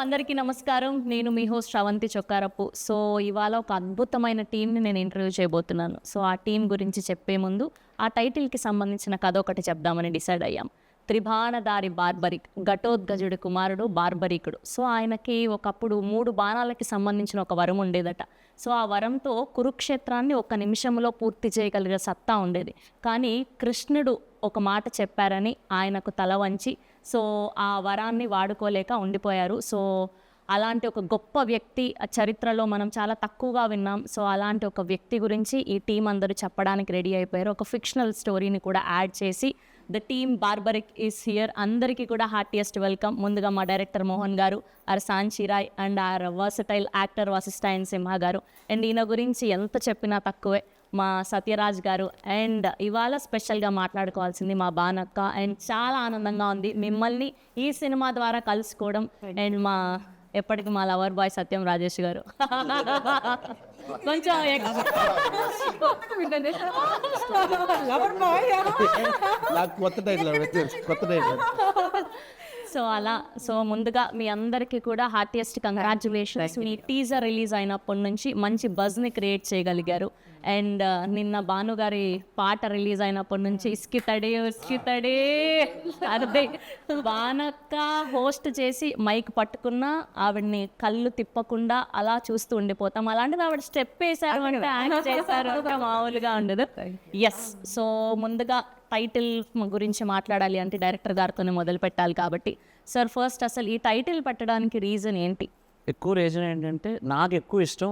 అందరికీ నమస్కారం. నేను మీ హోస్ట్ శ్రవంతి చొక్కారపు. సో, ఇవాళ ఒక అద్భుతమైన టీమ్‌ని నేను ఇంటర్వ్యూ చేయబోతున్నాను. సో, ఆ టీమ్ గురించి చెప్పే ముందు ఆ టైటిల్‌కి సంబంధించిన కథ ఒకటి చెప్దామని డిసైడ్ అయ్యాం. 'త్రిబాణధారి బార్బరిక్' ఘటోత్కచుడి కుమారుడు బార్బరీకుడు. సో, ఆయనకి ఒకప్పుడు 3 బాణాలకి సంబంధించిన ఒక వరం ఉండేదట. సో, ఆ వరంతో కురుక్షేత్రాన్ని ఒక్క నిమిషంలో పూర్తి చేయగలిగే సత్తా ఉండేది. కానీ కృష్ణుడు ఒక మాట చెప్పారని ఆయనకు తల వంచి సో ఆ వరాన్ని వాడుకోలేక ఉండిపోయారు. సో అలాంటి ఒక గొప్ప వ్యక్తి చరిత్రలో మనం చాలా తక్కువగా విన్నాం. సో అలాంటి ఒక వ్యక్తి గురించి ఈ టీం అందరూ చెప్పడానికి రెడీ అయిపోయారు. ఒక ఫిక్షనల్ స్టోరీని కూడా యాడ్ చేసి the team Barbarik is here. అందరికీ కూడా హార్టియెస్ట్ వెల్కమ్. ముందుగా మా డైరెక్టర్ మోహన్ గారు, ఆర్ సాంచిరాయ్ అండ్ ఆర్ వర్సటైల్ యాక్టర్ వశిష్ఠాయన్ సింహ గారు. అండ్ ఈయన గురించి ఎంత చెప్పినా తక్కువే మా సత్యరాజ్ గారు. అండ్ ఇవాళ స్పెషల్గా మాట్లాడుకోవాల్సింది మా బానక్క. అండ్ చాలా ఆనందంగా ఉంది మిమ్మల్ని ఈ సినిమా ద్వారా కలుసుకోవడం. అండ్ ఎప్పటికీ మా లవర్ బాయ్ సత్యం రాజేష్ గారు కొంచెం సో ముందుగా మీ అందరికీ కూడా హార్టియెస్ట్ కంగ్రాచ్యులేషన్స్. మీ టీజర్ రిలీజ్ అయినప్పటి నుంచి మంచి బజ్ని క్రియేట్ చేయగలిగారు. అండ్ నిన్న భానుగారి పాట రిలీజ్ అయినప్పటి నుంచి ఇస్కితడే అదే బానక్క హోస్ట్ చేసి మైక్ పట్టుకున్నా ఆవిడ్ని కళ్ళు తిప్పకుండా అలా చూస్తూ ఉండిపోతాం. అలాంటిది ఆవిడ స్టెప్ వేశారు అంటే యాక్ట్ చేశారు అంటే మామూలుగా ఉండదు. ఎస్, సో ముందుగా టైటిల్ గురించి మాట్లాడాలి అంటే డైరెక్టర్ గారితోనే మొదలు పెట్టాలి కాబట్టి సార్, ఫస్ట్ అసలు ఈ టైటిల్ పెట్టడానికి రీజన్ ఏంటి? ఎక్కువ రీజన్ ఏంటంటే నాకు ఎక్కువ ఇష్టం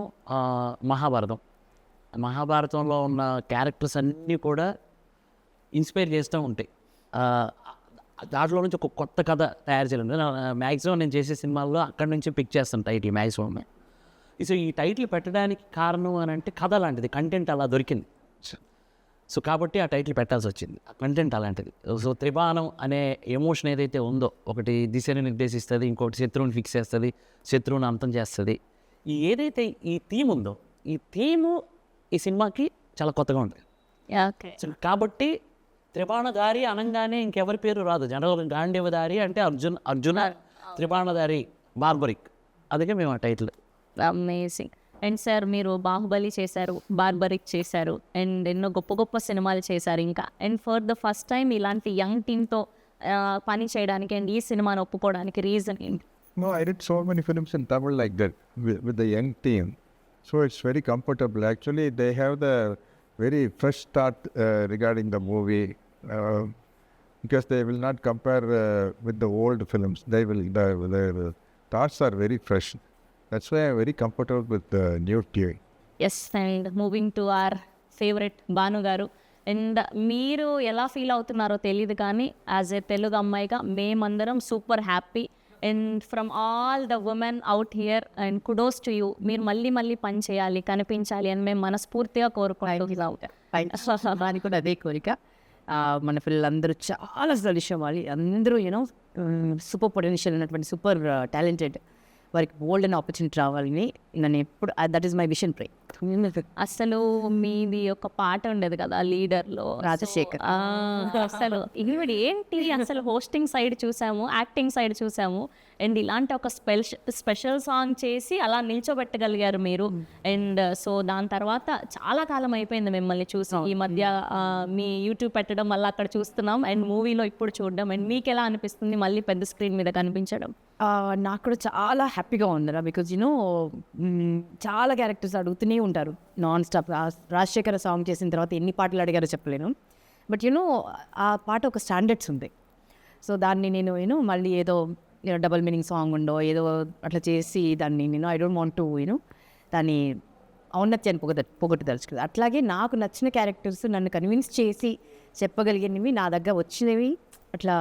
మహాభారతంలో ఉన్న క్యారెక్టర్స్ అన్నీ కూడా ఇన్స్పైర్ చేస్తూ ఉంటాయి. దాంట్లో నుంచి ఒక కొత్త కథ తయారు చేయాలి. మ్యాక్సిమం నేను చేసే సినిమాల్లో అక్కడి నుంచి పిక్ చేస్తాను టైటిల్ మ్యాక్సిమం. సో ఈ టైటిల్ పెట్టడానికి కారణం అని అంటే కథ లాంటిది, కంటెంట్ అలా దొరికింది. సో కాబట్టి ఆ టైటిల్ పెట్టాల్సి వచ్చింది. ఆ కంటెంట్ అలాంటిది. సో త్రిబాణం అనే ఎమోషన్ ఏదైతే ఉందో, ఒకటి దిశని నిర్దేశిస్తుంది, ఇంకోటి శత్రువుని ఫిక్స్ చేస్తుంది, శత్రువుని అంతం చేస్తుంది. ఏదైతే ఈ థీమ్ ఉందో, ఈ థీము ఈ సినిమాకి చాలా కొత్తగా ఉంటుంది. సో కాబట్టి త్రిబాణధారి అనగానే ఇంకెవరి పేరు రాదు. జనరల్గా గాంధీవధారి అంటే అర్జున త్రిబాణధారి బార్బరిక్, అందుకే మేము ఆ టైటిల్. అమేజింగ్. అండ్ సార్, మీరు బాహుబలి చేశారు, బార్బరిక్ చేశారు, అండ్ ఎన్నో గొప్ప గొప్ప సినిమాలు చేశారు ఇంకా. And for the first time ఇలాంటి యంగ్ టీమ్తో పని చేయడానికి అండ్ ఈ సినిమాని ఒప్పుకోవడానికి రీజన్ ఏంటి? No, I did so many films in Tamil like that with the young team. So it's very comfortable. Actually, they have the very fresh start regarding the movie because they will not compare with the old films. The thoughts are very fresh. That's why I'm very comfortable with the new team. Yes, and moving to our favourite Bhanu garu. And మీరు ఎలా feel అవుతున్నారో తెలియదు కానీ as a Telugu అమ్మాయిగా మేమందరం super happy. And from all the women out here and kudos to you. మీరు మళ్ళీ మళ్ళీ పని చేయాలి, కనిపించాలి అని మేము మనస్ఫూర్తిగా కోరుకుంటున్నాం. దానికి కూడా అదే కోరిక. మన పిల్లలందరూ చాలా సలిషం వాళ్ళు అందరూ సూపర్ పొటెన్షియల్ ఉన్నటువంటి సూపర్ టాలెంటెడ్, వారికి బోల్డ్ అనే ఆపర్చునిటీ రావాలని నన్ను ఎప్పుడు, దట్ ఈస్ మై విషన్ ప్రే. అసలు మీది ఒక పాట ఉండేది కదా లీడర్లో, రాజశేఖర్. అసలు ఈవిడ ఏంటి, అసలు హోస్టింగ్ సైడ్ చూసాము, యాక్టింగ్ సైడ్ చూసాము, అండ్ ఇలాంటి ఒక స్పెషల్ సాంగ్ చేసి అలా నిల్చోబెట్టగలిగారు మీరు. అండ్ సో దాని తర్వాత చాలా కాలం అయిపోయింది మిమ్మల్ని చూసాం. ఈ మధ్య మీ యూట్యూబ్ పెట్టడం వల్ల అక్కడ చూస్తున్నాం, అండ్ మూవీలో ఇప్పుడు చూడడం. అండ్ మీకు ఎలా అనిపిస్తుంది మళ్ళీ పెద్ద స్క్రీన్ మీద కనిపించడం? నాకు కూడా చాలా హ్యాపీగా ఉందిరా, బికాజ్ చాలా క్యారెక్టర్స్ అడుగుతూనే ఉంటారు నాన్ స్టాప్. రాజశేఖర సాంగ్ చేసిన తర్వాత ఎన్ని పాటలు అడిగారో చెప్పలేను, బట్ ఆ పాట ఒక స్టాండర్డ్స్ ఉంది. సో దాన్ని నేను మళ్ళీ ఏదో డబుల్ మీనింగ్ సాంగ్ ఉండో ఏదో అట్లా చేసి దాన్ని ఐ డోంట్ వాంట్ టు దాన్ని ఔన్నత్యాన్ని పొగట్టుదలుచుకుంది. అట్లాగే నాకు నచ్చిన క్యారెక్టర్స్ నన్ను కన్విన్స్ చేసి చెప్పగలిగినవి నా దగ్గర వచ్చినవి, అట్లా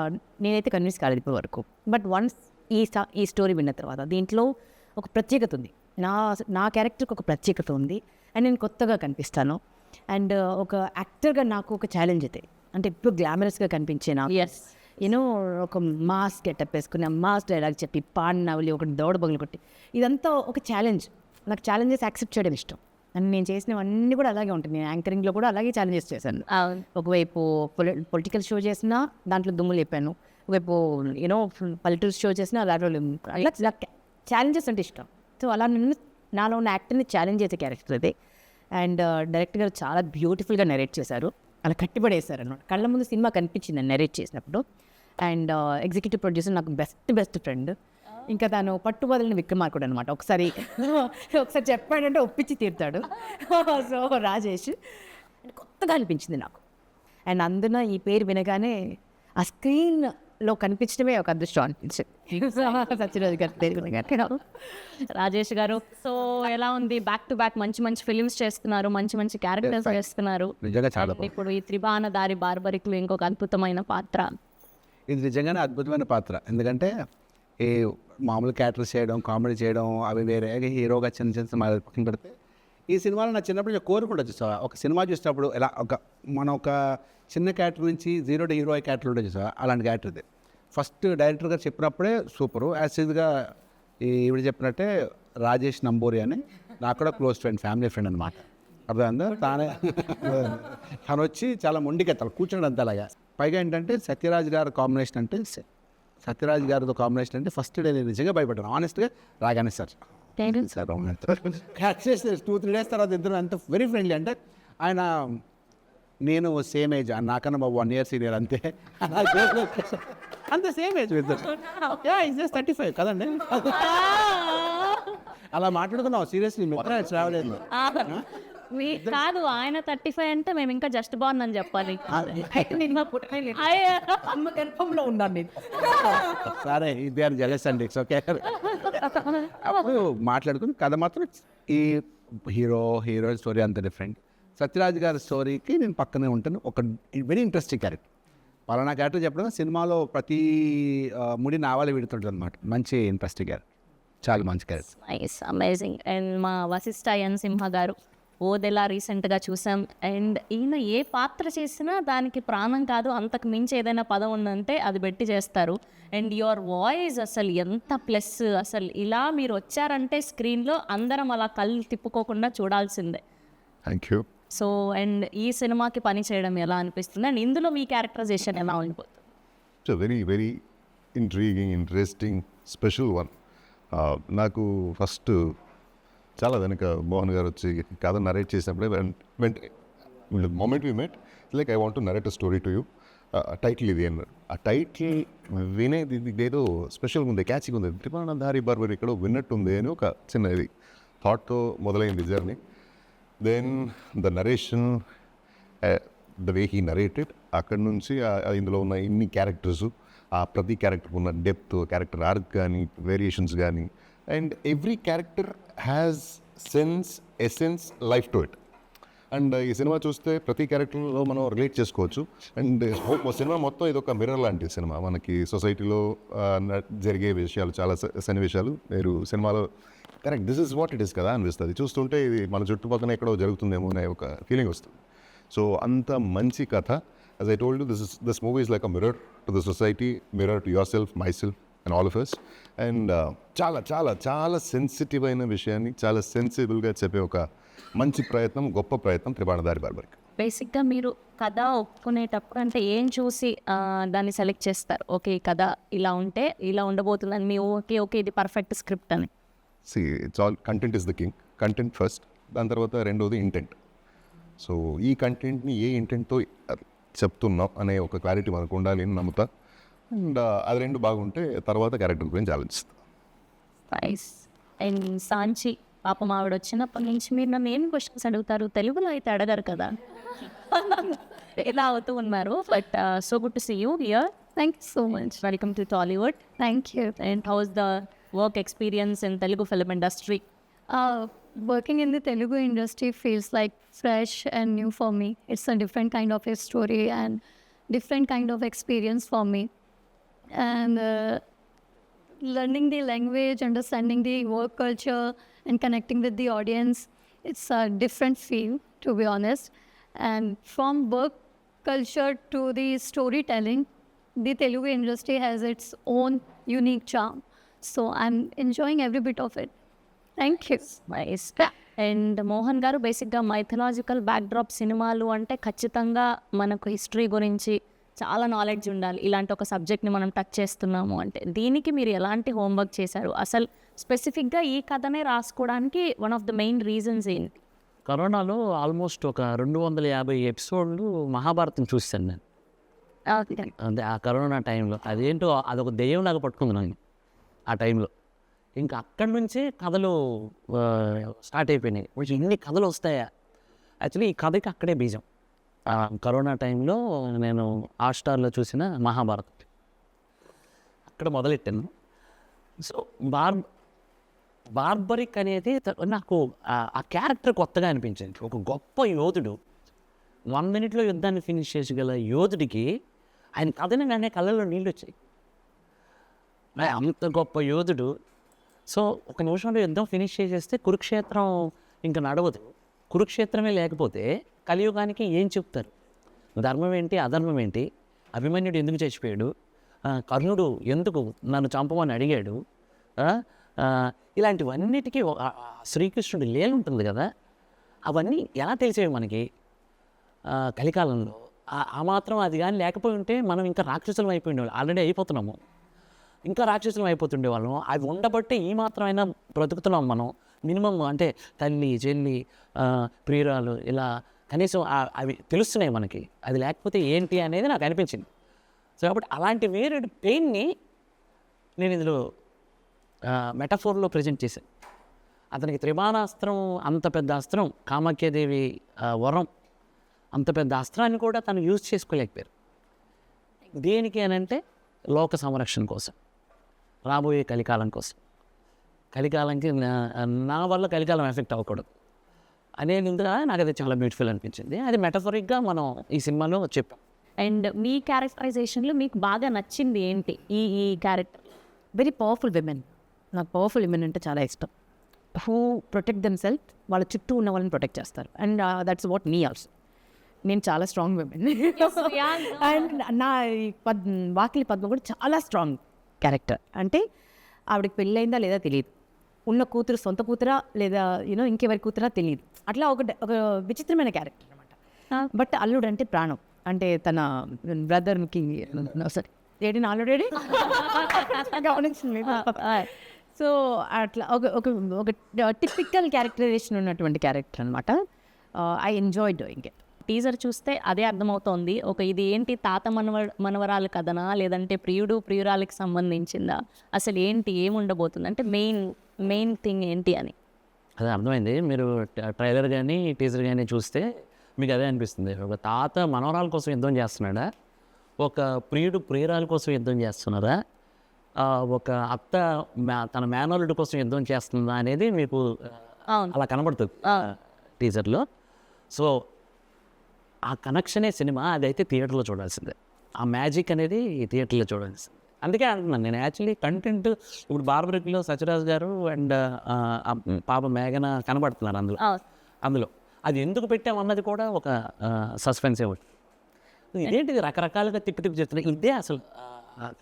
నేనైతే కన్విన్స్ కాలేదు ఇప్పటి వరకు. బట్ వన్స్ ఈ స్టోరీ విన్న తర్వాత దీంట్లో ఒక ప్రత్యేకత ఉంది. నా క్యారెక్టర్కి ఒక ప్రత్యేకత ఉంది, అండ్ నేను కొత్తగా కనిపిస్తాను. అండ్ ఒక యాక్టర్గా నాకు ఒక ఛాలెంజ్ అయితే, అంటే ఇప్పుడు గ్లామరస్గా కనిపించే నాకు ఒక మాస్ గెటప్ వేసుకుని మాస్ డైలాగ్ చెప్పి పాడినవలి ఒకటి దౌడ బగులు కొట్టి, ఇదంతా ఒక ఛాలెంజ్. నాకు ఛాలెంజెస్ యాక్సెప్ట్ చేయడం ఇష్టం, అండ్ నేను చేసినవన్నీ కూడా అలాగే ఉంటుంది. నేను యాంకరింగ్లో కూడా అలాగే ఛాలెంజెస్ చేశాను. ఒకవైపు పొలిటికల్ షో చేసినా దాంట్లో దుమ్ము లేపాను, ఒకవైపు పల్లెటూరు షో చేసినా అలా ఛాలెంజెస్ అంటే ఇష్టం. సో అలా నన్ను నాలో ఉన్న యాక్టర్ని ఛాలెంజ్ చేసే క్యారెక్టర్ అది. అండ్ డైరెక్టర్ గారు చాలా బ్యూటిఫుల్గా నెరేట్ చేశారు, అలా కట్టిపడేశారు అనమాట. కళ్ళ ముందు సినిమా కనిపించింది నెరేట్ చేసినప్పుడు. అండ్ ఎగ్జిక్యూటివ్ ప్రొడ్యూసర్ నాకు బెస్ట్ ఫ్రెండ్, ఇంకా తను పట్టుబదలని విక్రమార్కుడు అనమాట. ఒకసారి చెప్పాడంటే ఒప్పించి తీరుతాడు. సో రాజేష్ కొత్తగా అనిపించింది నాకు. అండ్ అందున ఈ పేరు వినగానే ఆ స్క్రీన్లో కనిపించడమే ఒక అదృష్టం అనిపించింది. సత్యరాజ్ గారి పేరు వినగానే. రాజేష్ గారు, సో ఎలా ఉంది? బ్యాక్ టు బ్యాక్ మంచి మంచి ఫిలిమ్స్ చేస్తున్నారు, మంచి మంచి క్యారెక్టర్స్ చేస్తున్నారు. నిజంగా చాలా And ఇప్పుడు ఈ త్రిబాణ దారి బార్బరిక్లో ఇంకొక అద్భుతమైన పాత్ర. ఇది నిజంగానే అద్భుతమైన పాత్ర. ఎందుకంటే ఈ మామూలు క్యారెక్టర్స్ చేయడం, కామెడీ చేయడం అవి వేరే, హీరోగా చిన్న చిన్న సినిమాలు పక్కన పెడితే ఈ సినిమాలో నా చిన్నప్పుడు నేను కోరుకుంటా చూసావా, ఒక సినిమా చూసినప్పుడు ఎలా మనం ఒక చిన్న క్యారెక్టర్ నుంచి 0 to హీరో క్యారెక్టర్ ఉంటుంది చూసావా, అలాంటి క్యారెక్టర్ ఇది. ఫస్ట్ డైరెక్టర్ గారు చెప్పినప్పుడే సూపరు. యాసిడ్గా ఈవిడ చెప్పినట్టే రాజేష్ నంబూరి అని నాకు కూడా క్లోజ్ ఫ్రెండ్, ఫ్యామిలీ ఫ్రెండ్ అనమాట. అర్థమైందా? తను వచ్చి చాలా మొండికెత్తాలి, కూర్చోండి అంత అలాగా. పైగా ఏంటంటే సత్యరాజ్ గారి కాంబినేషన్ అంటే సత్యరాజ్ గారితో కాంబినేషన్ అంటే ఫస్ట్ డే నేను నిజంగా భయపడ్డాను ఆనెస్ట్గా. రాగానే సార్ క్యాచ్ చేస్తే 2-3 days తర్వాత ఇద్దరు అంత వెరీ ఫ్రెండ్లీ. అంటే ఆయన నేను సేమ్ ఏజ్, నాకన్నా బాబు 1 year సీనియర్ అంతే. అంతే సేమ్ ఏజ్ ఇద్దరు. ఇస్ జస్ట్ 35 కదండి. అలా మాట్లాడుకున్నాం సీరియస్లీ. ట్రావెల్ కాదు, ఆయన 35 అంటే మేము ఇంకా జస్ట్ బాగుంది అని చెప్పాలి. అమ్మ గర్భంలో ఉన్నాను నేను. సరే ఇది అని జలస్ అండి. It's okay. అప్పుడు మాట్లాడుకుని కథ మాత్రం ఈ హీరోయిన్ స్టోరీ అంత డిఫరెంట్. సత్యరాజ్ గారి స్టోరీకి నేను పక్కనే ఉంటాను. ఒక వెరీ ఇంట్రెస్టింగ్ క్యారెక్టర్. పలానా క్యారెక్టర్ చెప్పడం సినిమాలో ప్రతి ముడి నావాలు విడుతుంటుంది అనమాట. మంచి ఇంట్రెస్టింగ్ క్యారెక్టర్, చాలా మంచి క్యారెక్టర్. Nice, amazing. అండ్ మా వశిష్ఠ ఎన్ సింహ గారు ఓదెలా రీసెంట్గా చూసాం. అండ్ ఈయన ఏ పాత్ర చేసినా దానికి ప్రాణం కాదు, అంతకు మించి ఏదైనా పదం ఉందంటే అది పెట్టి చేస్తారు. అండ్ యువర్ వాయిస్ అసలు ఎంత ప్లస్. అసలు ఇలా మీరు వచ్చారంటే స్క్రీన్లో అందరం అలా కళ్ళు తిప్పుకోకుండా చూడాల్సిందే. Thank you. సో అండ్ ఈ సినిమాకి పని చేయడం ఎలా అనిపిస్తుంది? అండ్ ఇందులో మీ క్యారెక్టరైజేషన్ ఎలా ఉండిపోతుంది? It's very very intriguing, interesting, special one. నాకు ఫస్ట్ చాలా వెనక మోహన్ గారు వచ్చి కథ నరేట్ చేసినప్పుడే moment we met like I want to narrate a story to you, title ఇది అన్నారు. ఆ టైటిల్ వినేది ఏదో స్పెషల్గా ఉంది, క్యాచ్గా ఉంది. త్రిబాణ దారి బార్బరి ఇక్కడ విన్నట్టుంది అని ఒక చిన్న ఇది థాట్తో మొదలైంది journey. Then the narration, the way he narrated, అక్కడి నుంచి ఇందులో ఉన్న ఇన్ని క్యారెక్టర్స్, ఆ ప్రతి క్యారెక్టర్ ఉన్న డెప్త్, క్యారెక్టర్ ఆర్క్ కానీ, వేరియేషన్స్ కానీ, and every character has sense, essence, life to it. And ఈ సినిమా చూస్తే ప్రతి క్యారెక్టర్లో మనం రిలేట్ చేసుకోవచ్చు. అండ్ సినిమా మొత్తం ఇది ఒక మిర్రర్ లాంటి సినిమా. మనకి సొసైటీలో జరిగే విషయాలు, చాలా సన్నివేశాలు మీరు సినిమాలో correct this is what it is కదా అనిపిస్తుంది. చూస్తుంటే ఇది మన చుట్టుపక్కల ఎక్కడో జరుగుతుందేమో అనే ఒక ఫీలింగ్ వస్తుంది. సో అంత మంచి కథ. As I told you, this movie is like a mirror to the society, mirror to your self, my self and all of us. And చాలా చాలా చాలా సెన్సిటివ్ అయిన విషయాన్ని చాలా సెన్సిబుల్గా చెప్పే ఒక మంచి ప్రయత్నం, గొప్ప ప్రయత్నం త్రిబాణ దారి బార్బరికి. బేసిక్గా మీరు కథ ఒప్పుకునేటప్పుడు అంటే ఏం చూసి దాన్ని సెలెక్ట్ చేస్తారు? ఓకే, ఈ కథ ఇలా ఉంటే ఇలా ఉండబోతుందని మీ ఓకే ఇది పర్ఫెక్ట్ స్క్రిప్ట్ అని. It's all content is the king. Content first, దాని తర్వాత రెండోది ఇంటెంట్. సో ఈ కంటెంట్ని ఏ ఇంటెంట్తో చెప్తున్నాం అనే ఒక క్లారిటీ మనకు ఉండాలి అని నమ్ముతా. అండ్ అది రెండు బాగుంటే తర్వాత క్యారెక్టర్ గురించి ఆలోచిస్తాం. నైస్. అండ్ సాంచి పాపం ఆవిడ వచ్చినప్పటి నుంచి మీరు నన్ను ఏం క్వశ్చన్స్ అడుగుతారు? తెలుగులో అయితే అడగారు కదా. ఎలా అవుతూ ఉన్నారు. But so good to see you here. Thank you so much. Welcome to Tollywood. Thank you. And how's the work experience in Telugu film industry? Working in the Telugu industry feels like fresh and new for me. It's a different kind of a story and different kind of experience for me. And learning the language, understanding the work culture and connecting with the audience, it's a different feel, to be honest. And from work culture to the storytelling, the Telugu industry has its own unique charm. So I'm enjoying every bit of it. Thank you. Nice. And Mohan గారు, బేసిక్గా mythological backdrop సినిమాలు అంటే ఖచ్చితంగా మనకు history గురించి చాలా knowledge ఉండాలి ఇలాంటి ఒక సబ్జెక్ట్ని మనం టచ్ చేస్తున్నాము అంటే. దీనికి మీరు ఎలాంటి హోంవర్క్ చేశారు? అసలు స్పెసిఫిక్గా ఈ కథనే రాసుకోవడానికి one of the main reasons ఏంటి? కరోనాలో ఆల్మోస్ట్ ఒక 250 ఎపిసోడ్లు మహాభారతం చూశాను నేను. అంటే ఆ కరోనా టైంలో అదేంటో అదొక దెయ్యంలాగా పట్టుకుంది నాకు ఆ టైంలో. ఇంకా అక్కడి నుంచే కథలు స్టార్ట్ అయిపోయినాయి. కొంచెం ఇన్ని కథలు వస్తాయా? యాక్చువల్లీ ఈ కథకి అక్కడే బీజం. కరోనా టైంలో నేను హాట్‌స్టార్‌లో చూసిన మహాభారతం అక్కడ మొదలెట్టాను. సో బార్బరిక్ అనేది నాకు ఆ క్యారెక్టర్ కొత్తగా అనిపించింది. ఒక గొప్ప యోధుడు 1 మినిట్లో యుద్ధాన్ని ఫినిష్ చేసగల యోధుడికి ఆయన కథని వెంటనే కళ్ళల్లో నీళ్ళు వచ్చాయి. అంత గొప్ప యోధుడు. సో ఒక నిమిషంలో యుద్ధం ఫినిష్ చేసేస్తే కురుక్షేత్రం ఇంకా నడవదు. కురుక్షేత్రమే లేకపోతే కలియుగానికి ఏం చెప్తారు? ధర్మం ఏంటి, అధర్మం ఏంటి, అభిమన్యుడు ఎందుకు చచ్చిపోయాడు, కర్ణుడు ఎందుకు నన్ను చంపమని అడిగాడు, ఇలాంటివన్నిటికీ శ్రీకృష్ణుడి లీల ఉంటుంది కదా, అవన్నీ ఎలా తెలిసేవి మనకి కలికాలంలో? ఆ మాత్రం అది కానీ లేకపోయి ఉంటే మనం ఇంకా రాక్షసులం అయిపోయిండేవాళ్ళం. ఆల్రెడీ అయిపోతున్నాము, ఇంకా రాక్షసులం అయిపోతుండేవాళ్ళం. అవి ఉండబట్టే ఈ మాత్రమైనా బ్రతుకుతున్నాం మనం. మినిమం అంటే తల్లి, చెల్లి, ప్రియురాలు, ఇలా కనీసం అవి తెలుస్తున్నాయి మనకి. అది లేకపోతే ఏంటి అనేది నాకు అనిపించింది. సో కాబట్టి అలాంటి వేరే పెయిన్ని నేను ఇందులో మెటఫోర్లో ప్రజెంట్ చేశాను. అతనికి త్రిబాణాస్త్రం, అంత పెద్ద అస్త్రం, కామాఖ్యాదేవి వరం, అంత పెద్ద అస్త్రాన్ని కూడా తను యూజ్ చేసుకోలేకపోయారు. దేనికి అని అంటే లోక సంరక్షణ కోసం, రాబోయే కలికాలం కోసం. కలికాలంకి నా వల్ల కలికాలం ఎఫెక్ట్ అవ్వకూడదు అనేది నాకు అది చాలా బ్యూటిఫుల్ అనిపించింది. అది మెటఫరిక్గా మనం ఈ సినిమాలో చెప్పాం. అండ్ మీ క్యారెక్టరైజేషన్లో మీకు బాగా నచ్చింది ఏంటి ఈ క్యారెక్టర్? Very powerful women. నాకు పవర్ఫుల్ విమెన్ అంటే చాలా ఇష్టం. హూ ప్రొటెక్ట్ దెమ్ సెల్ఫ్, వాళ్ళ చుట్టూ ఉన్న వాళ్ళని ప్రొటెక్ట్ చేస్తారు. And that's what me also. నేను చాలా స్ట్రాంగ్ విమెన్. అండ్ నా వాకిలి పద్మ కూడా చాలా స్ట్రాంగ్ క్యారెక్టర్. అంటే ఆవిడకి పెళ్ళయిందా లేదా తెలియదు, ఉన్న కూతురు సొంత కూతురా లేదా ఇంకెవరి కూతురా తెలియదు. అట్లా ఒక విచిత్రమైన క్యారెక్టర్ అనమాట. బట్ అల్లుడు అంటే ప్రాణం. అంటే తన బ్రదర్కి సరే ఏడి ఆల్రెడీ గమనించింది. సో అట్లా ఒక టిపికల్ క్యారెక్టరైజేషన్ ఉన్నటువంటి క్యారెక్టర్ అనమాట. I enjoy doing it. Teaser చూస్తే అదే అర్థమవుతోంది. ఇది ఏంటి, తాత మనవరాలు కథనా, లేదంటే ప్రియుడు ప్రియురాలకి సంబంధించిందా, అసలు ఏంటి, ఏముండబోతుంది అంటే మెయిన్ థింగ్ ఏంటి అని అదే అర్థమైంది. మీరు ట్రైలర్ కానీ టీజర్ కానీ చూస్తే మీకు అదే అనిపిస్తుంది. ఒక తాత మనవరాల కోసం యుద్ధం చేస్తున్నాడా, ఒక ప్రియుడు ప్రియురాల కోసం యుద్ధం చేస్తున్నారా, ఒక అత్త తన మేనల్లుడి కోసం యుద్ధం చేస్తుందా అనేది మీకు అలా కనబడుతుంది టీజర్లో. సో ఆ కనెక్షనే సినిమా. అదైతే థియేటర్లో చూడాల్సిందే. ఆ మ్యాజిక్ అనేది థియేటర్లో చూడాల్సిందే. అందుకే అంటున్నాను నేను. యాక్చువల్లీ కంటెంట్ ఇప్పుడు బార్బరిక్లో సత్యరాజ్ గారు అండ్ పాప మేఘన కనబడుతున్నారు అందులో. అది ఎందుకు పెట్టామన్నది కూడా ఒక సస్పెన్సే ఒకటి. ఇదేంటిది రకరకాలుగా తిప్పి చెప్తున్నాయి. ఇదే అసలు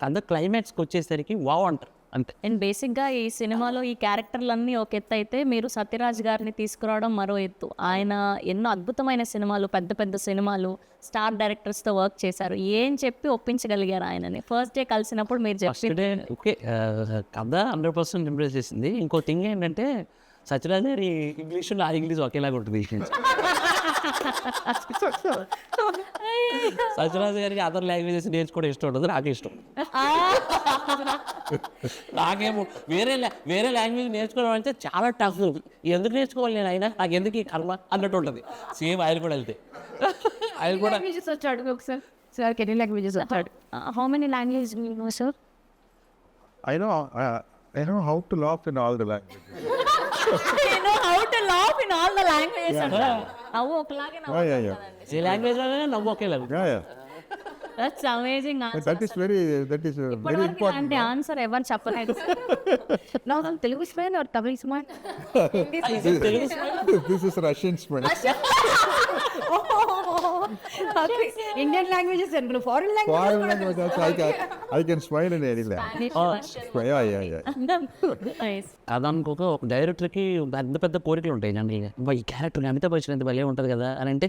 కథ క్లైమాక్స్కి వచ్చేసరికి వావ్ అంటారు అంతే. అండ్ బేసిక్గా ఈ సినిమాలో ఈ క్యారెక్టర్లన్నీ ఒక ఎత్తు అయితే, మీరు సత్యరాజ్ గారిని తీసుకురావడం మరో ఎత్తు. ఆయన ఎన్నో అద్భుతమైన సినిమాలు, పెద్ద పెద్ద సినిమాలు, స్టార్ డైరెక్టర్స్తో వర్క్ చేశారు. ఏం చెప్పి ఒప్పించగలిగారు ఆయనని? ఫస్ట్ డే కలిసినప్పుడు మీరు ఫస్ట్ డే ఓకే కథ 100% ఇంప్రెస్ చేసింది. ఇంకో థింగ్ ఏంటంటే సత్యరాజ్ గారి ఇంగ్లీషు నా ఇంగ్లీష్ ఒకేలాగా ఉంటుంది. సత్యరాజ్ గారికి అదర్ లాంగ్వేజెస్ నేర్చుకోవడం ఇష్టం ఉండదు, నాకు ఇష్టం. నాకేమో వేరే లాంగ్వేజ్ నేర్చుకోవడం అంటే చాలా టఫ్. ఎందుకు నేర్చుకోవాలి నేను, అయినా నాకు ఎందుకు ఈ కర్మ అన్నట్టు ఉంటుంది. సేమ్ ఆయన కూడా వెళ్తే ఆయన కూడా వచ్చాడు ఒకసారి. సార్ కెనీ లాంగ్వేజెస్ వచ్చాడు. How many language know sir? I know how to laugh in all the languages. నవ్వు ఒకలాగే Yeah. ఏ లాంగ్వేజ్లోనే నవ్వు ఒకేలాగా. Yeah. That's amazing answer. That is very important. అంటే ఆన్సర్ ఎవరు చెప్పలేదు. నాకు Telugu smile are Tamil smile? This is Russian smile. Indian languages and foreign Foreign language also I can smile in any language. Yeah. అదనుకోక ఒక డైరెక్టర్కి పెద్ద పెద్ద కోరికలు ఉంటాయి జనరల్గా. ఈ క్యారెక్టర్ అమితాబ్ బచ్చన్ ఎంత భలే ఉంటుంది కదా అని అంటే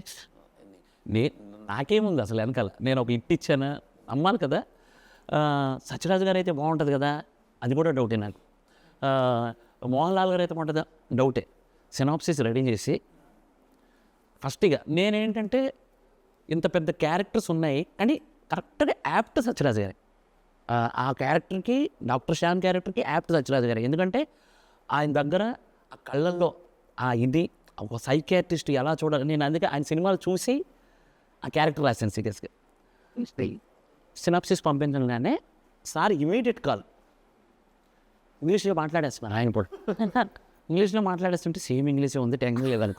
నాకేముంది అసలు వెనకాల, నేను ఒక ఇట్ ఇచ్చాను అమ్మాలి కదా. సత్యరాజు గారు అయితే బాగుంటుంది కదా, అది కూడా డౌటే నాకు. మోహన్ లాల్ గారు అయితే బాగుంటుందా, డౌటే. సినాప్సిస్ రెడీ చేసి ఫస్ట్గా నేనేంటంటే ఇంత పెద్ద క్యారెక్టర్స్ ఉన్నాయి కానీ కరెక్ట్గా యాప్ట్ సత్యరాజు గారి, ఆ క్యారెక్టర్కి, డాక్టర్ శ్యామ్ క్యారెక్టర్కి యాప్ట్ సత్యరాజు గారు. ఎందుకంటే ఆయన దగ్గర ఆ కళ్ళల్లో ఆ ఇది ఒక సైకియాట్రిస్ట్ ఎలా చూడాలి, నేను అందుకే ఆయన సినిమాలు చూసి ఆ క్యారెక్టర్ రాశాను సీరియస్గా. సినాప్సిస్ పంపించగానే సార్ ఇమీడియట్ కాల్, ఇంగ్లీష్లో మాట్లాడేస్తున్నారు ఆయన కూడా. ఇంగ్లీష్లో మాట్లాడేస్తుంటే సేమ్ ఇంగ్లీషే ఉంది, టెన్షన్ లేదని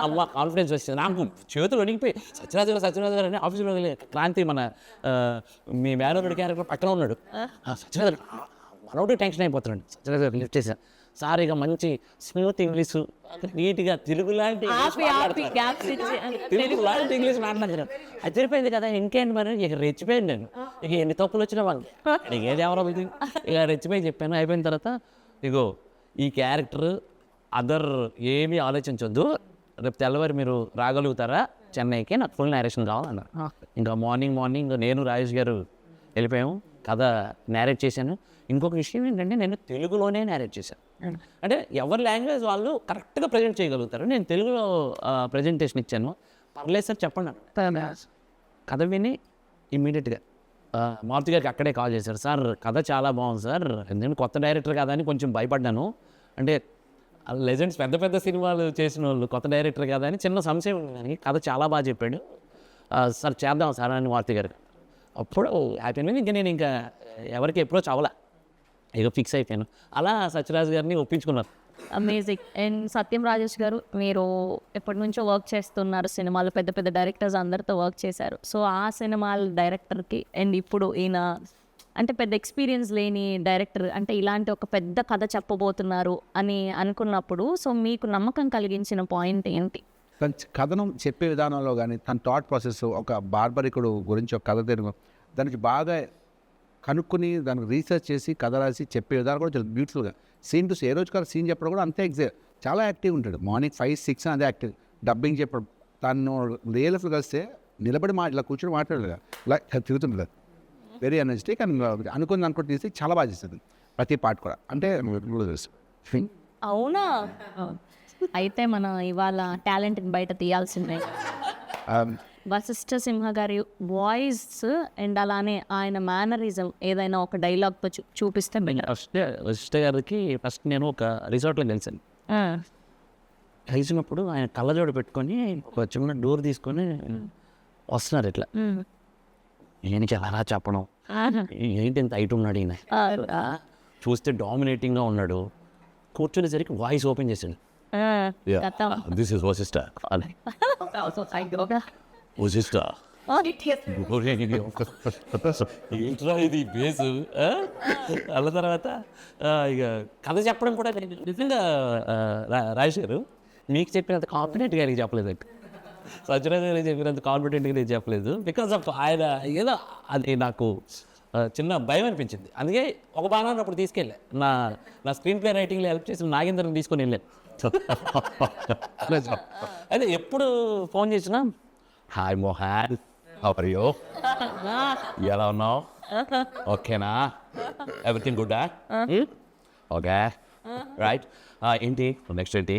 అమ్మ కాన్ఫిడెన్స్ వచ్చింది నాకు. చేతులు వణికిపోయి సత్యరాజు గారు అని ఆఫీస్లో క్రాంతి మన మీ మేనోరుడి క్యారెక్టర్ పక్కన ఉన్నాడు. సత్యరాజు మనోడు టెన్షన్ అయిపోతున్నాడు. సత్యరాజు గారు లిఫ్ట్ చేశాను, సార్ ఇక మంచి స్మూత్ ఇంగ్లీషు, నీట్గా తెలుగు లాంటి ఇంగ్లీష్ మాట్లాడారు. అది తెలిపోయింది కదా, ఇంకేంటి మరి ఇక రెచ్చిపోయింది నేను. ఇక ఎన్ని తప్పులు వచ్చినా వాళ్ళు ఇక ఏది ఎవరో ఇది ఇక రెచ్చిపోయి చెప్పాను. అయిపోయిన తర్వాత ఇగో ఈ క్యారెక్టర్ అదర్ ఏమీ ఆలోచించొద్దు, రేపు తెల్లవారు మీరు రాగలుగుతారా చెన్నైకి, నాకు ఫుల్ నేరేషన్ కావాలన్నారు. ఇంకా మార్నింగ్ నేను రాజేష్ గారు వెళ్ళిపోయాము, కథ నేరేట్ చేశాను. ఇంకొక విషయం ఏంటంటే నేను తెలుగులోనే నేరేట్ చేశాను. అంటే ఎవరి లాంగ్వేజ్ వాళ్ళు కరెక్ట్గా ప్రజెంట్ చేయగలుగుతారు. నేను తెలుగులో ప్రజెంటేషన్ ఇచ్చాను. పర్లేదు సార్ చెప్పండి అన్న. కథ విని ఇమ్మీడియట్గా మారుతి గారికి అక్కడే కాల్ చేశారు, సార్ కథ చాలా బాగుంది సార్, నేను కొత్త డైరెక్టర్ కదా అని కొంచెం భయపడ్డాను. అంటే లెజెండ్స్ పెద్ద పెద్ద సినిమాలు చేసిన వాళ్ళు కొత్త డైరెక్టర్ కదా అని చిన్న సంశయం ఉంది, కానీ కథ చాలా బాగా చెప్పాడు సార్, చేద్దాం సార్ అని మారుతి గారు. అప్పుడు హ్యాపీ. ఇంకా నేను ఇంకా ఎవరికి అప్రోచ్ అవ్వలే, ఇక ఫిక్స్ అయిపోయాను. అలా సత్యరాజు గారిని ఒప్పించుకున్నారు. అమేజింగ్. అండ్ సత్యం రాజేష్ గారు, మీరు ఎప్పటి నుంచో వర్క్ చేస్తున్నారు సినిమాలు, పెద్ద పెద్ద డైరెక్టర్స్ అందరితో వర్క్ చేశారు. సో ఆ సినిమాల డైరెక్టర్కి అండ్ ఇప్పుడు ఈయన అంటే పెద్ద ఎక్స్పీరియన్స్ లేని డైరెక్టర్, అంటే ఇలాంటి ఒక పెద్ద కథ చెప్పబోతున్నారు అని అనుకున్నప్పుడు సో మీకు నమ్మకం కలిగించిన పాయింట్ ఏంటి? తన కథనం చెప్పే విధానంలో కానీ తన థాట్ ప్రాసెస్, ఒక బార్బరికుడు గురించి ఒక కథ తిరుగు దానికి బాగా కనుక్కొని దానికి రీసెర్చ్ చేసి కథ రాసి చెప్పే విధానం కూడా చాలా బ్యూటిఫుల్గా. సీన్ టు ఏ రోజు కాదు సీన్ చెప్పడం కూడా అంతే చాలా యాక్టివ్ ఉంటాడు. మార్నింగ్ 5-6 అదే యాక్టివ్. డబ్బింగ్ చెప్పడం, తను రియల్ లైఫ్లో కలిస్తే నిలబడి ఇలా కూర్చొని మాట్లాడలేదు, ఇలా తిరుగుతుంటుంది. వెరీ ఎనర్జెటిక్ అండ్ అనుకుని తీసి చాలా బాగా చేస్తుంది ప్రతి పార్ట్ కూడా. అంటే అవునా? అయితే మనం ఇవాళ టాలెంట్ని బయట తీయాల్సిందే. వశిష్ఠ సింహ గారి వాయిస్ అండ్ అలానే ఆయన మేనరిజం ఏదైనా ఒక డైలాగ్తో చూపిస్తే వశిష్ఠ గారికి ఫస్ట్ నేను ఒక రిసార్ట్లో కలిసాను. కలిసినప్పుడు ఆయన కళ్ళజోడు పెట్టుకొని ఒక చిన్న డోర్ తీసుకొని వస్తున్నారు ఇట్లా. నేను ఎలా చెప్పడం, ఏంటి ఇంత హైట్ ఉన్నాడు ఈయన, చూస్తే డామినేటింగ్గా ఉన్నాడు. కూర్చునేసరికి వాయిస్ ఓపెన్ చేశాడు, దిస్ ఇస్ వశిష్ఠ వశిష్ఠ. ఏంట్రా ఇది బేసు అన్న తర్వాత ఇక కథ చెప్పడం కూడా నిజంగా రాజేష్ గారు మీకు చెప్పినంత కాన్ఫిడెంట్గా గారికి చెప్పలేదండి, సత్యరాజు గారికి చెప్పినంత కాన్ఫిడెంట్గా నేను చెప్పలేదు. బికాస్ ఆఫ్ ఆయన ఏదో అది నాకు చిన్న భయం అనిపించింది. అందుకే ఒక బాణాన్ని అప్పుడు తీసుకెళ్ళా, నా స్క్రీన్ ప్లే రైటింగ్లో హెల్ప్ చేసి నాగేంద్రని తీసుకొని వెళ్ళాను. అదే ఎప్పుడు ఫోన్ చేసినా hi Mohan, how are you, ఎలా ఉన్నావు, ఓకేనా, ఎవ్రీథింగ్ గుడ్, ఓకే రైట్, ఏంటి నెక్స్ట్ ఏంటి,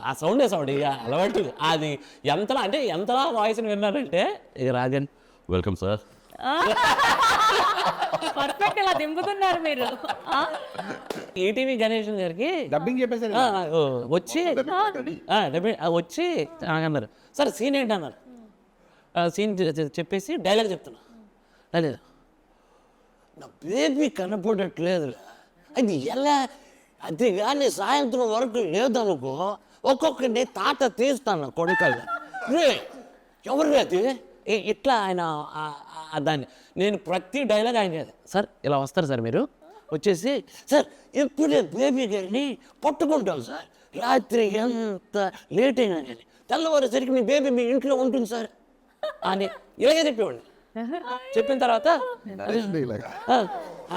ఆ సౌండ్ ఇక అలవాటు. అది ఎంతలా వాయిస్ని విన్నారంటే ఇక రాజన్ వెల్కమ్ సార్, పర్ఫెక్ట్ ఇలా దింపుతున్నారు మీరు. ఈటీవీ గణేషన్ గారికి డబ్బింగ్ చెప్పేసారు వచ్చి వచ్చి అన్నారు, సార్ సీన్ ఏంటి అన్నారు. సీన్ చెప్పేసి డైలాగ్ చెప్తున్నా, లేదు నా బేబీ కనపడట్లేదు, అది ఎలా, అది కానీ సాయంత్రం వరకు లేదనుకో ఒక్కొక్కటి తాట తీస్తాను కొడుకల్లా, రే ఎవరు అది ఇట్లా ఆయన దాన్ని నేను ప్రతి డైలాగ్ ఆయన సార్ ఇలా వస్తారు సార్ మీరు వచ్చేసి సార్ ఎప్పుడే బేబీ గారిని పట్టుకుంటాం సార్, రాత్రి ఎంత లేట్ అయినా కానీ తెల్లవారేసరికి మీ బేబీ మీ ఇంట్లో ఉంటుంది సార్ అని ఇలాగే చెప్పేవాడిని. చెప్పిన తర్వాత like, ఆ,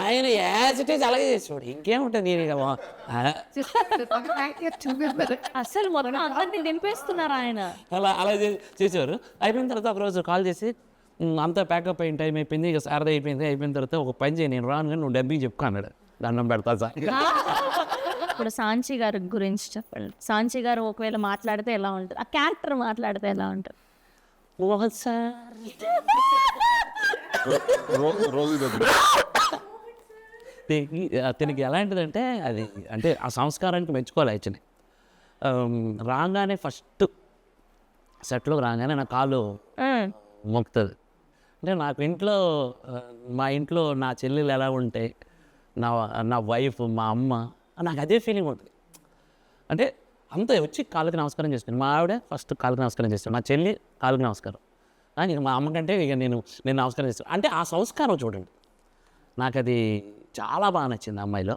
ఆయన యాజ్ ఇట్ ఈజ్ అలాగే చేసేవాడు. ఇంకేముంటుంది నేను ఇక అసలు మొత్తం అందరినీ దింపేస్తున్నారు ఆయన. అలా చేసేవారు. అయిపోయిన తర్వాత ఒకరోజు కాల్ చేసి అంతా ప్యాకప్ అయిన టైం అయిపోయింది, ఇక సారదా అయిపోయిన తర్వాత ఒక పని చేయి, నేను రాను కానీ నువ్వు డబ్బింగ్ చెప్పుకో అన్నాడు. దండం పెడతా సార్. ఇప్పుడు సాంచి గారి గురించి చెప్పండి. సాంచి గారు ఒకవేళ మాట్లాడితే ఎలా ఉంటుంది, ఆ క్యారెక్టర్ మాట్లాడితే ఎలా ఉంటుంది? మోహన్ సార్ అతనికి ఎలాంటిదంటే అది అంటే ఆ సంస్కారానికి మెచ్చుకోవాలి. యాక్చువల్లీ రాగానే ఫస్ట్ సెట్లోకి రాగానే నా కాలు మొక్కుతుంది. అంటే నాకు ఇంట్లో మా ఇంట్లో నా చెల్లెలు ఎలా ఉంటాయి, నా వైఫ్, మా అమ్మ, నాకు అదే ఫీలింగ్ ఉంటుంది. అంటే అంతా వచ్చి కాళ్ళకి నమస్కారం చేస్తాను. మా ఆవిడ ఫస్ట్ కాళ్ళకి నమస్కారం చేస్తాను, నా చెల్లి కాళ్ళకి నమస్కారం, ఇక మా అమ్మకంటే ఇక నేను నమస్కారం చేస్తాను. అంటే ఆ సంస్కారం చూడండి, నాకు అది చాలా బాగా నచ్చింది ఆ అమ్మాయిలో.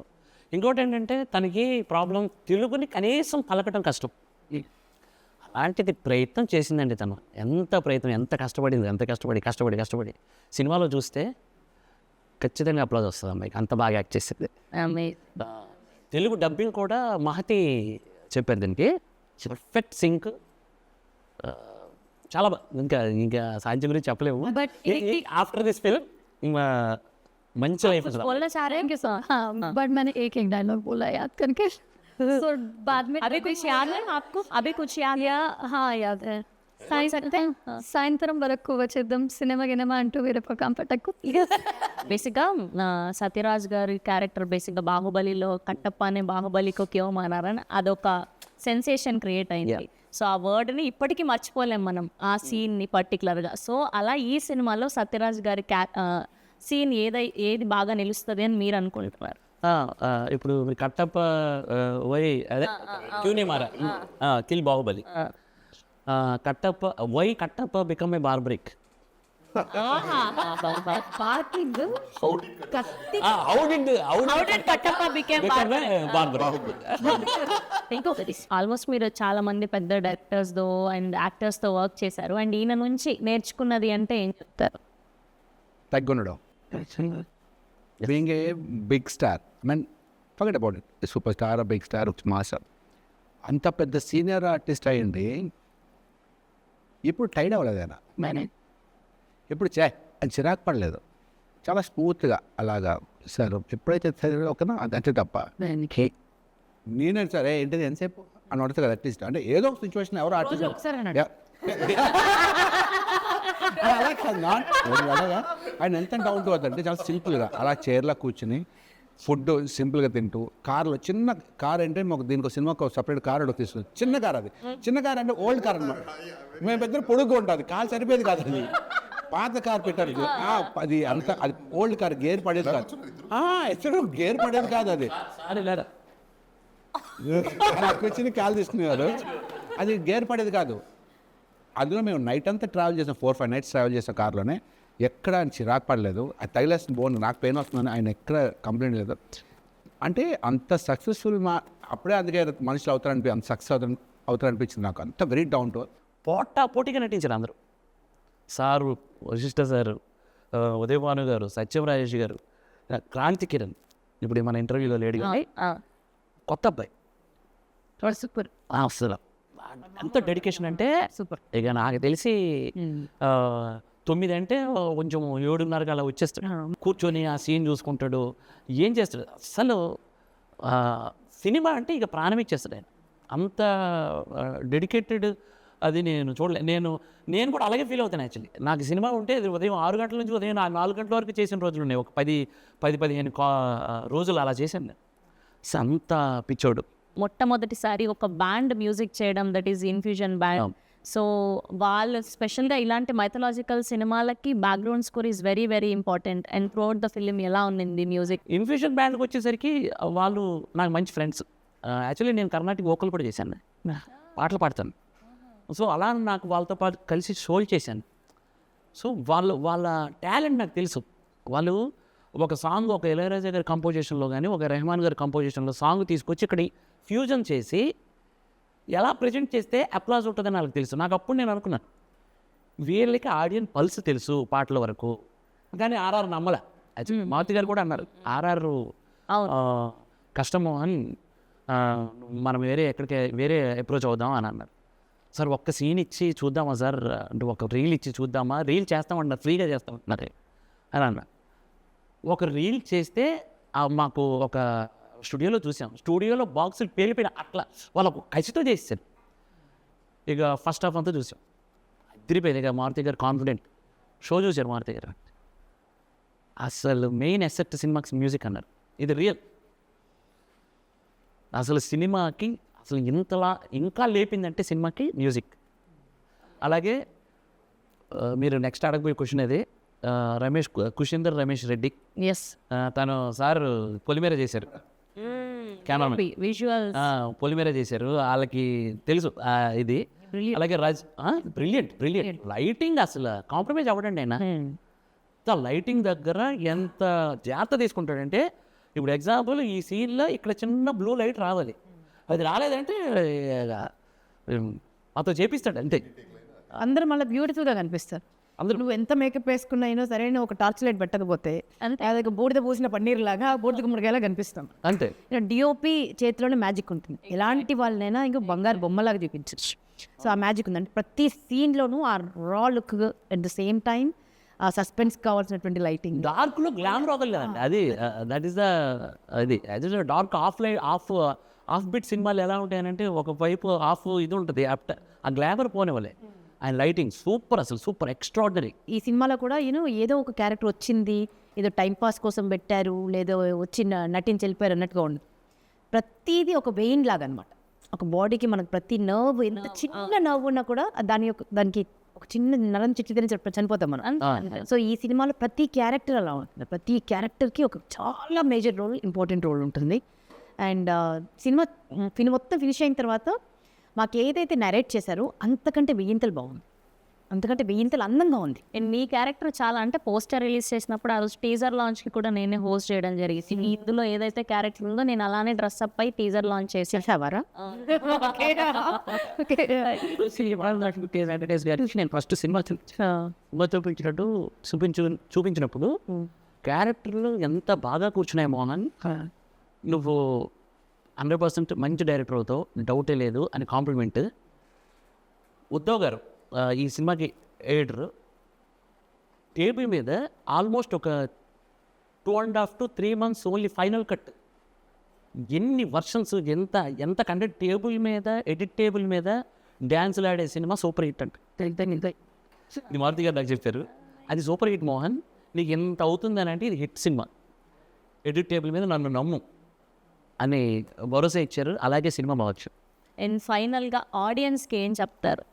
ఇంకోటి ఏంటంటే తనకి ప్రాబ్లం తెలుగుని కనీసం పలకటం కష్టం. అలాంటిది ప్రయత్నం చేసిందండి తను. ఎంత ప్రయత్నం, ఎంత కష్టపడింది, ఎంత కష్టపడి సినిమాలో చూస్తే ఖచ్చితంగా అప్లాజ్ వస్తుంది అమ్మాయికి, అంత బాగా యాక్ట్ చేసింది. తెలుగు డబ్బింగ్ కూడా మహతి చెప్పారు దీనికి, పర్ఫెక్ట్ సింక్, చాలా ఇంకా సాధ్యం గురించి చెప్పలేము. But ఆఫ్టర్ దిస్ ఫిల్మ్ మంచి లైఫ్ बोलना चाह रहे हैं थैंक यू सर. हाँ बट मैंने एक डायलॉग बोला याद करके. सो बाद में अभी कुछ याद है आपको? अभी कुछ याद? या हाँ याद है. सकते हैं సాయంత్రం వరకు వచ్చేద్దాం సినిమా గినిమా అంటూ వేరే పక్కన పట్టకు. బేసిక్గా సత్యరాజ్ గారి క్యారెక్టర్ బేసిక్గా బాహుబలిలో కట్టప్ప అనే బాహుబలికి క్యో మానారని అదొక సెన్సేషన్ క్రియేట్ అయింది. సో ఆ వర్డ్ని ఇప్పటికీ మర్చిపోలేం మనం, ఆ సీన్ని పర్టికులర్గా. సో అలా ఈ సినిమాలో సత్యరాజ్ గారి సీన్ ఏది బాగా నిలుస్తుంది అని మీరు అనుకుంటున్నారు? ఇప్పుడు కట్టప్ప వై అదే క్యూనే మారా kill Baahubali, Kattappa become a Barbarik. Almost మీరు చాలా మంది పెద్ద డైరెక్టర్స్తో అండ్ యాక్టర్స్తో వర్క్ చేశారు, అండ్ ఈయన నుంచి నేర్చుకున్నది అంటే ఏం చెప్తారు? తగ్గుండడం, being a big star, mean forget about it, super star, big star, master, అంత పెద్ద సీనియర్ ఆర్టిస్ట్ అయ్యింది. ఇప్పుడు టైడ్ అవ్వలేదు ఆయన, ఇప్పుడు అది చిరాకు పడలేదు, చాలా స్మూత్గా అలాగా సార్ ఎప్పుడైతే ఒకనా అంతే తప్ప నేనే సరే ఏంటిది ఎంతసేపు అని అడుగుతా కదా అట్లీస్ట్. అంటే ఏదో ఒక సిచ్యువేషన్ ఎవరో ఆర్టిస్ట్ అలా కాదు, అలాగా ఆయన ఎంత డౌన్ టు అంటే చాలా సింపుల్గా అలా చైర్లో కూర్చుని ఫుడ్ సింపుల్గా తింటూ, కార్లో చిన్న కార్ అంటే మాకు దీనికి సినిమాకు సపరేట్ కార్ ఒకటి తీసుకుని, చిన్న కార్, అది చిన్న కార్ అంటే ఓల్డ్ కార్ అనమాట. మేము పెద్ద పొడుగు ఉంటుంది, కార్ సరిపోయేది కాదు, అది పాత కార్ పెట్టారు, అది అంత అది ఓల్డ్ కార్, గేర్ పడేది కాదు, ఎక్కడ గేర్ పడేది కాదు, అది కూర్చుని కాల్ తీసుకునేవారు, అది గేర్ పడేది కాదు. అందులో మేము నైట్ అంతా ట్రావెల్ చేసాం, 4-5 nights ట్రావెల్ చేసాం కార్లోనే, ఎక్కడ ఆయన చిరాకు పడలేదు. అది తగిలేసిన బోన్ నాకు పెయిన్ వస్తుందని ఆయన ఎక్కడ కంప్లైంట్ లేదు. అంటే అంత సక్సెస్ఫుల్ అప్పుడే అందుకే మనుషులు అంత సక్సెస్ అవుతారనిపించింది నాకు. అంత వెరీ డౌన్ టు పోటీగా నటించారు అందరూ. సారు, వశిష్ఠ సారు, ఉదయ్ భాను గారు, సత్యం రాజేష్ గారు, క్రాంతి కిరణ్, ఇప్పుడు మన ఇంటర్వ్యూలో లేడీ కొత్త అబ్బాయి, సూపర్. అసలు ఎంత డెడికేషన్ అంటే సూపర్. ఇక నాకు తెలిసి 9 అంటే కొంచెం 7:30 అలా వచ్చేస్తాడు, కూర్చొని ఆ సీన్ చూసుకుంటాడు, ఏం చేస్తాడు. అసలు సినిమా అంటే ఇక ప్రాణం ఇచ్చేస్తాడు ఆయన, అంత డెడికేటెడ్. అది నేను చూడలే, నేను కూడా అలాగే ఫీల్ అవుతాను. యాక్చువల్లీ నాకు సినిమా ఉంటే ఉదయం 6 గంటల నుంచి ఉదయం 4 గంటల వరకు చేసిన రోజులు ఉన్నాయి, ఒక 10-15 రోజులు అలా చేశాను నేను. అంత పిచ్చోడు. మొట్టమొదటిసారి ఒక బ్యాండ్ మ్యూజిక్ చేయడం, that is infusion band. So వాళ్ళు స్పెషల్గా ఇలాంటి మైథలాజికల్ సినిమాలకి background score is very very important. And throughout the film ఎలా ఉంది మ్యూజిక్? ఇన్ఫ్యూజన్ బ్యాండ్కి వచ్చేసరికి వాళ్ళు నాకు మంచి ఫ్రెండ్స్. యాక్చువల్లీ నేను కర్ణాటక వోకల్ కూడా చేశాను, పాటలు పాడతాను. సో అలా నాకు వాళ్ళతో పాటు కలిసి షోలు చేశాను. సో వాళ్ళ టాలెంట్ నాకు తెలుసు. వాళ్ళు ఒక సాంగ్, ఒక ఇళయరాజా గారి కంపోజిషన్లో కానీ, ఒక రెహమాన్ గారి కంపోజిషన్లో సాంగ్ తీసుకొచ్చి ఇక్కడ ఫ్యూజన్ చేసి ఎలా ప్రజెంట్ చేస్తే అప్లాజ్ ఉంటుందని నాకు తెలుసు. నాకు అప్పుడు నేను అనుకున్నాను, వీళ్ళకి ఆడియన్స్ పల్స్ తెలుసు పాటల వరకు, కానీ ఆర్ఆర్ నమ్మలే. మారుతి గారు కూడా అన్నారు ఆర్ఆర్ కష్టము అని, మనం వేరే అప్రోచ్ అవుదాం అని అన్నారు. సార్ ఒక్క సీన్ ఇచ్చి చూద్దామా సార్ అంటే, ఒక రీల్ ఇచ్చి చూద్దామా, రీల్ చేస్తామన్నారు, ఫ్రీగా చేస్తామన్నారు అని అన్నారు. ఒక రీల్ చేస్తే మాకు ఒక స్టూడియోలో చూసాం, స్టూడియోలో బాక్సులు పేలిపోయిన అట్లా వాళ్ళకు కసితో చేసేసారు. ఇక ఫస్ట్ హాఫ్ అంతా చూసాం, అదిరిపోయింది. ఇక మారుతి గారు కాన్ఫిడెంట్ షో చూశారు మారుతి గారు. అసలు మెయిన్ ఎసెట్ సినిమాకి మ్యూజిక్ అన్నారు, ఇది రియల్. అసలు సినిమాకి అసలు ఇంతలా ఇంకా లేపిందంటే సినిమాకి మ్యూజిక్. అలాగే మీరు నెక్స్ట్ అడగబోయే క్వశ్చన్ అది కుషేందర్ రమేష్ రెడ్డి, ఎస్, తను సార్ పొలిమేర చేశారు, కెమెరామెన్ విజువల్ పొలిమేర చేశారు, వాళ్ళకి తెలుసు ఇది. అలాగే బ్రిలియంట్ లైటింగ్, అసలు కాంప్రమైజ్ అవ్వడండి ఆయన. లైటింగ్ దగ్గర ఎంత జాగ్రత్త తీసుకుంటాడంటే, ఇప్పుడు ఎగ్జాంపుల్ ఈ సీన్లో ఇక్కడ చిన్న బ్లూ లైట్ రావాలి, అది రాలేదంటే అతను చేపిస్తాడు అంతే. అందరూ మళ్ళీ బ్యూటిఫుల్గా కనిపిస్తారు. అందరూ నువ్వు ఎంత మేకప్ వేసుకున్నా అయినా సరే, ఒక టార్చ్ లైట్ పెట్టకపోతే అదొక బూడిద పూసిన పన్నీర్ లాగా, బూడిద గుమ్మడికాయలా కనిపిస్తాం. అంతే. డిఓపి చేతిలోనే మ్యాజిక్ ఉంటుంది. ఎలాంటి వాళ్ళనైనా ఇంకా బంగారు బొమ్మలాగా చూపించచ్చు. సో ఆ మ్యాజిక్ ఉందంటే ప్రతి సీన్లోనూ ఆ రా look, at the same time ఆ సస్పెన్స్ కావాల్సినటువంటి లైటింగ్. డార్క్లో గ్లామర్ వదలదు కదండి, అది that is the dark of bit సినిమాలు ఎలా ఉంటాయనంటే, ఒక వైపు ఆఫ్ ఇది ఉంటుంది, ఆ గ్లామర్ పోనివ్వలే. ఆయన లైటింగ్ సూపర్, అసలు సూపర్ ఎక్స్ట్రాడినరీ. ఈ సినిమాలో కూడా ఏదో ఒక క్యారెక్టర్ వచ్చింది, ఏదో టైంపాస్ కోసం పెట్టారు, లేదో వచ్చి నటించి వెళ్ళిపోయారు అన్నట్టుగా ఉంది. ప్రతిదీ ఒక వెయిన్ లాగా అనమాట. ఒక బాడీకి మనకు ప్రతి నర్వ్, ఎంత చిన్న నర్వ్ ఉన్నా కూడా దానికి ఒక చిన్న నరం చిట్టిదని చనిపోతాం మనం. సో ఈ సినిమాలో ప్రతి క్యారెక్టర్ అలా ఉంటుంది. ప్రతి క్యారెక్టర్కి ఒక చాలా మేజర్ రోల్, ఇంపార్టెంట్ రోల్ ఉంటుంది. అండ్ సినిమా మొత్తం ఫినిష్ అయిన తర్వాత మాకు ఏదైతే నరేట్ చేశారో అంతకంటే వెయ్యింతలు బాగుంది, అంతకంటే వెయ్యింతలు అందంగా ఉంది. అండ్ మీ క్యారెక్టర్ చాలా అంటే పోస్టర్ రిలీజ్ చేసినప్పుడు ఆ రోజు టీజర్ లాంచ్కి కూడా నేనే హోస్ట్ చేయడం జరిగింది. ఇందులో ఏదైతే క్యారెక్టర్ ఉందో నేను అలానే డ్రెస్ అప్ అయి టీజర్ లాంచ్ చేసేవారా. నేను ఫస్ట్ సినిమా చూపించినప్పుడు క్యారెక్టర్లు ఎంత బాగా కూర్చున్నాయి మోహన్, నువ్వు 100% మంచి డైరెక్టర్ అవుతావు, డౌటే లేదు అని కాంప్లిమెంట్. ఉద్ధవ్ గారు ఈ సినిమాకి ఎడిటర్, టేబుల్ మీద ఆల్మోస్ట్ ఒక 2.5 to 3 months only final cut, ఎన్ని వర్షన్స్, ఎంత కంటెంట్, టేబుల్ మీద ఎడిట్ టేబుల్ మీద డ్యాన్సులు ఆడే సినిమా సూపర్ హిట్ అంటే. ఇది మారుతి గారు నాకు చెప్పారు, అది సూపర్ హిట్ మోహన్, నీకు ఎంత అవుతుందని అంటే ఇది హిట్ సినిమా, ఎడిట్ టేబుల్ మీద నన్ను నమ్ము అని భరోసా ఇచ్చారు. అలాగే సినిమా బావచ్చు. అండ్ ఫైనల్గా ఆడియన్స్కి ఏం చెప్తారు?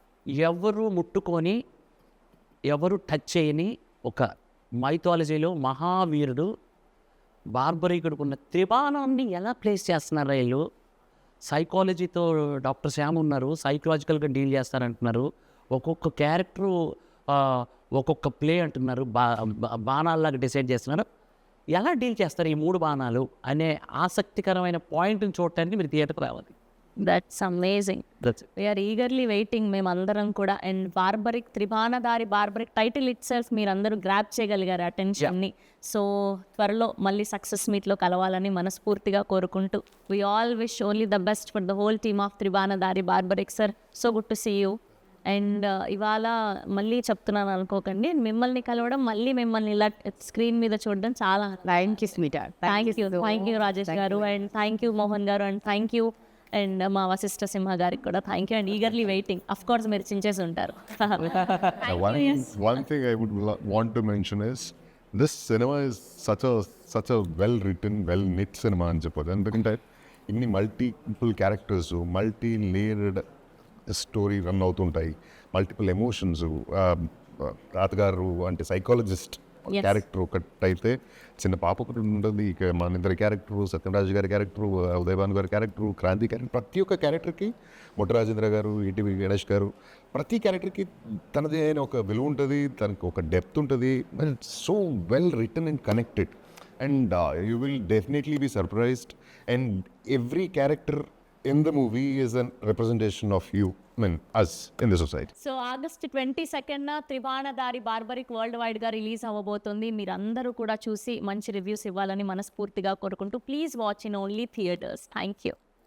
ఎవరు ముట్టుకొని ఎవరు టచ్ చేయని ఒక మైథాలజీలో మహావీరుడు బార్బరీకుడుకున్న త్రిబాణాన్ని ఎలా ప్లేస్ చేస్తున్నారు వీళ్ళు. సైకాలజీతో డాక్టర్ శ్యామ్ ఉన్నారు, సైకలాజికల్గా డీల్ చేస్తారంటున్నారు. ఒక్కొక్క క్యారెక్టరు ఒక్కొక్క ప్లే అంటున్నారు, బాణాల్లాగా డిసైడ్ చేస్తున్నారు. ఎలా డీల్ చేస్తారు ఈ 3 బాణాలు అనే ఆసక్తికరమైన పాయింట్ని చూడటానికి మీరు థియేటర్కి రావాలి. That's amazing. We're eagerly waiting మేమందరం కూడా. And Barbarik, Tribanadhari Barbarik title itself మీరందరూ గ్రాప్ చేయగలిగారు అటెన్షన్ని. సో త్వరలో మళ్ళీ సక్సెస్ మీట్లో కలవాలని మనస్ఫూర్తిగా కోరుకుంటూ we all wish only the best for the whole team of Tribanadhari Barbarik sir. So good to see you. And ఇవాళ మళ్ళీ చెప్తున్నాను అనుకోకండి, మిమ్మల్ని కలవడం, మళ్ళీ మిమ్మల్ని ఇలా స్క్రీన్ మీద చూడడం చాలా థ్యాంక్ యూ రాజేష్ గారు, అండ్ థ్యాంక్ యూ మోహన్ గారు, అండ్ థ్యాంక్ యూ అండ్ మా వశిష్ఠ సింహ గారికి కూడా thank you. And eagerly waiting, of course మీరు చించేసి ఉంటారు. One thing I would want to mention is this cinema is such a well written, well knit cinema అని చెప్పదు. ఎందుకంటే ఇన్ని multiple characters, multi layered story run అవుతుంటాయి, multiple emotions. తాతగారు అంటే psychologist character ఒకటైతే, చిన్న పాప ఒకటి ఉంటుంది, ఇక మన ఇద్దరి క్యారెక్టరు, సత్యరాజు గారి క్యారెక్టరు, ఉదయభాను గారి క్యారెక్టరు, క్రాంతి క్యారెక్టర్, ప్రతి ఒక్క క్యారెక్టర్కి, మొట్టరాజేంద్ర గారు, ఈటీవీ గణేష్ గారు, ప్రతి క్యారెక్టర్కి తనది అయిన ఒక విలువ ఉంటుంది, తనకు ఒక డెప్త్ ఉంటుంది. So well written and connected, and you will definitely be surprised. And every character in the movie is a representation of you, I mean, us in the society. So August 22న Tribanadhari Barbarik world వైడ్గా release అవ్వబోతుంది. మీరందరూ కూడా చూసి మంచి reviews ఇవ్వాలని మనస్ఫూర్తిగా కోరుకుంటూ please watch in only theatres. Thank you.